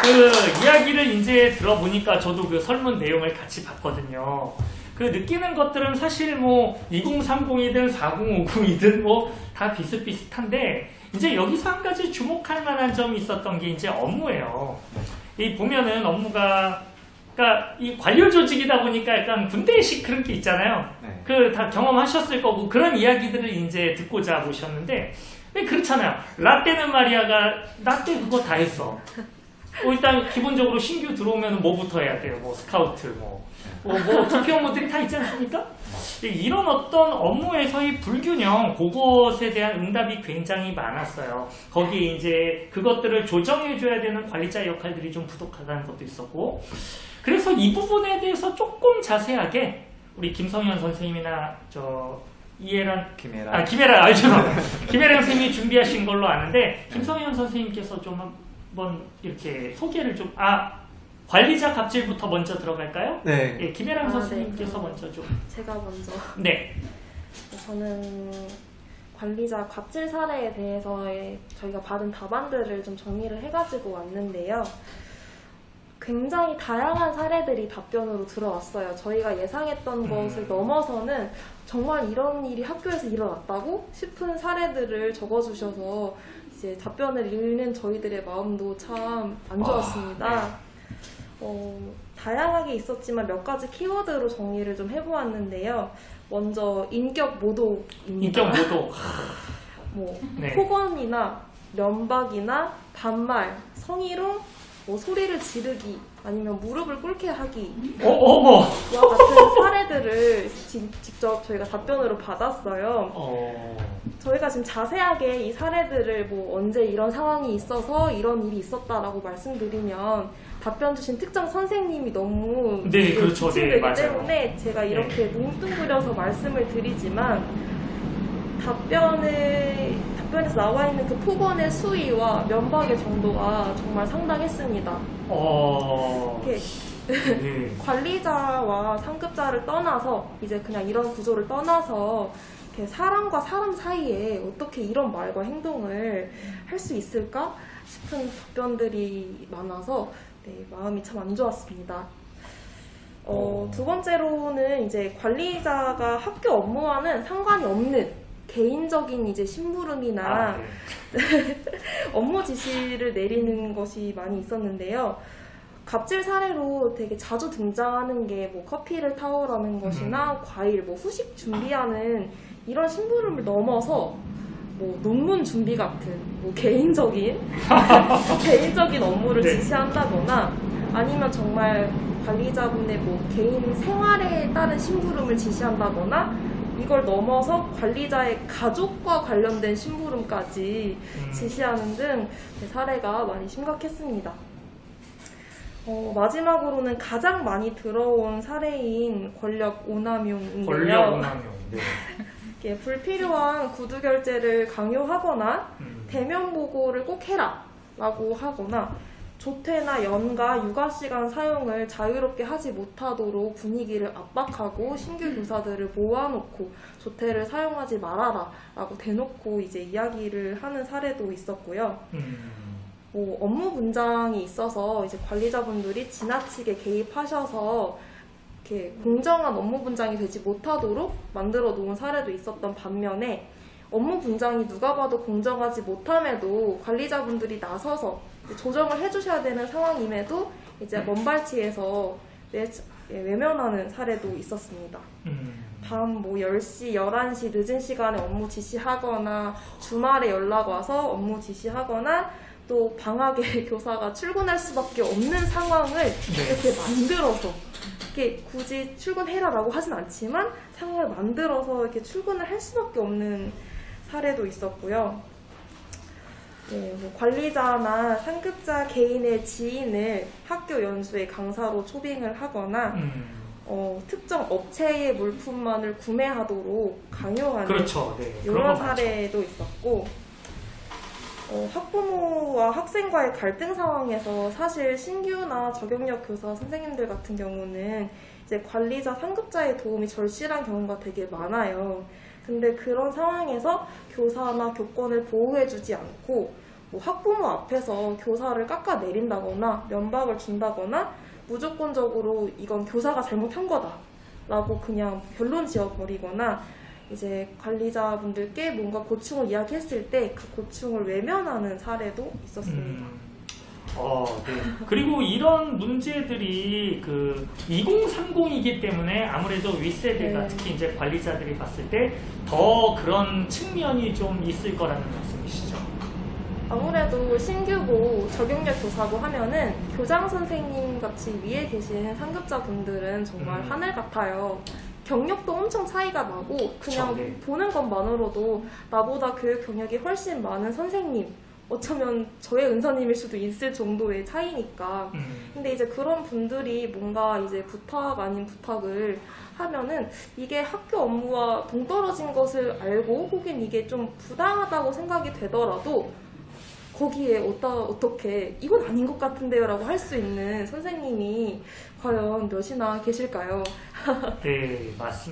그 이야기를 이제 들어보니까 저도 그 설문 내용을 같이 봤거든요. 그 느끼는 것들은 사실 뭐 2030이든 4050이든 뭐 다 비슷비슷한데 이제 여기서 한 가지 주목할 만한 점이 있었던 게 이제 업무예요. 이 보면은 업무가 그러니까 이 관료 조직이다 보니까 약간 군대식 그런 게 있잖아요. 네. 그 다 경험하셨을 거고 그런 이야기들을 이제 듣고자 모셨는데 근데 그렇잖아요. 라떼는 마리아가 라떼 그거 다 했어. 일단 기본적으로 신규 들어오면 뭐부터 해야 돼요? 뭐 스카우트, 뭐 투표 업무들이 다 있지 않습니까? 이런 어떤 업무에서의 불균형, 그것에 대한 응답이 굉장히 많았어요. 거기에 이제 그것들을 조정해줘야 되는 관리자의 역할들이 좀 부족하다는 것도 있었고, 그래서 이 부분에 대해서 조금 자세하게 우리 김성현 선생님이나 김혜란 알죠? 김혜란 선생님이 준비하신 걸로 아는데 김성현 선생님께서 좀 한번 이렇게 소개를 좀 관리자 갑질부터 먼저 들어갈까요? 네. 예, 김혜란 선생님께서 네. 먼저 좀. 제가 먼저. 네. 저는 관리자 갑질 사례에 대해서 저희가 받은 답안들을 좀 정리를 해가지고 왔는데요. 굉장히 다양한 사례들이 답변으로 들어왔어요. 저희가 예상했던 것을 넘어서는 정말 이런 일이 학교에서 일어났다고 싶은 사례들을 적어주셔서 이제 답변을 읽는 저희들의 마음도 참 안 좋았습니다. 다양하게 있었지만 몇 가지 키워드로 정리를 좀 해보았는데요. 먼저 인격 모독입니다. 인격 모독. 네. 폭언이나 면박이나 반말, 성희롱, 소리를 지르기, 아니면 무릎을 꿇게 하기 와 같은 사례들을 직접 저희가 답변으로 받았어요. 저희가 지금 자세하게 이 사례들을 언제 이런 상황이 있어서 이런 일이 있었다라고 말씀드리면 답변 주신 특정 선생님이 너무 지칭되기 때문에 제가 이렇게 뭉뚱그려서 말씀을 드리지만 답변에서 나와 있는 그 폭언의 수위와 면박의 정도가 정말 상당했습니다. 관리자와 상급자를 떠나서 이제 그냥 이런 구조를 떠나서 이렇게 사람과 사람 사이에 어떻게 이런 말과 행동을 할 수 있을까 싶은 답변들이 많아서 마음이 참 안 좋았습니다. 두 번째로는 이제 관리자가 학교 업무와는 상관이 없는 개인적인 이제 심부름이나 업무 지시를 내리는 것이 많이 있었는데요. 갑질 사례로 되게 자주 등장하는 게 커피를 타오라는 것이나 과일, 후식 준비하는 이런 심부름을 넘어서 논문 준비 같은 개인적인 업무를 지시한다거나 아니면 정말 관리자분의 개인 생활에 따른 심부름을 지시한다거나 이걸 넘어서 관리자의 가족과 관련된 심부름까지 지시하는 등 사례가 많이 심각했습니다. 마지막으로는 가장 많이 들어온 사례인 권력 오남용인데요. 권력 오남용. 네. 불필요한 구두 결제를 강요하거나 대면 보고를 꼭 해라 라고 하거나 조퇴나 연가, 육아시간 사용을 자유롭게 하지 못하도록 분위기를 압박하고 신규 교사들을 모아놓고 조퇴를 사용하지 말아라 라고 대놓고 이제 이야기를 하는 사례도 있었고요. 업무 분장이 있어서 이제 관리자분들이 지나치게 개입하셔서 이렇게 공정한 업무 분장이 되지 못하도록 만들어 놓은 사례도 있었던 반면에 업무 분장이 누가 봐도 공정하지 못함에도 관리자분들이 나서서 조정을 해주셔야 되는 상황임에도 이제 먼발치에서 외면하는 사례도 있었습니다. 밤 10시, 11시 늦은 시간에 업무 지시하거나 주말에 연락 와서 업무 지시하거나 또 방학에 교사가 출근할 수밖에 없는 상황을 이렇게 만들어서 이렇게 굳이 출근해라라고 하진 않지만 상황을 만들어서 이렇게 출근을 할 수밖에 없는 사례도 있었고요. 관리자나 상급자 개인의 지인을 학교 연수에 강사로 초빙을 하거나 특정 업체의 물품만을 구매하도록 강요하는 이런 사례도 있었고 학부모와 학생과의 갈등 상황에서 사실 신규나 저경력 교사 선생님들 같은 경우는 이제 관리자 상급자의 도움이 절실한 경우가 되게 많아요. 근데 그런 상황에서 교사나 교권을 보호해주지 않고 뭐 학부모 앞에서 교사를 깎아내린다거나 면박을 준다거나 무조건적으로 이건 교사가 잘못한 거다라고 그냥 결론 지어버리거나 이제 관리자분들께 뭔가 고충을 이야기했을 때 그 고충을 외면하는 사례도 있었습니다. 네. 그리고 이런 문제들이 그 2030이기 때문에 아무래도 윗세대가 네. 특히 이제 관리자들이 봤을 때 더 그런 측면이 좀 있을 거라는 말씀이시죠? 아무래도 신규고 적용력 교사고 하면은 교장 선생님 같이 위에 계신 상급자분들은 정말 하늘 같아요. 경력도 엄청 차이가 나고 그냥 네. 보는 것만으로도 나보다 교육 경력이 훨씬 많은 선생님, 어쩌면 저의 은사님일 수도 있을 정도의 차이니까. 근데 이제 그런 분들이 뭔가 이제 부탁 아닌 부탁을 하면은 이게 학교 업무와 동떨어진 것을 알고 혹은 이게 좀 부당하다고 생각이 되더라도 거기에 어떻게 이건 아닌 것 같은데요 라고 할 수 있는 선생님이 과연 몇이나 계실까요? 네, 맞습니다.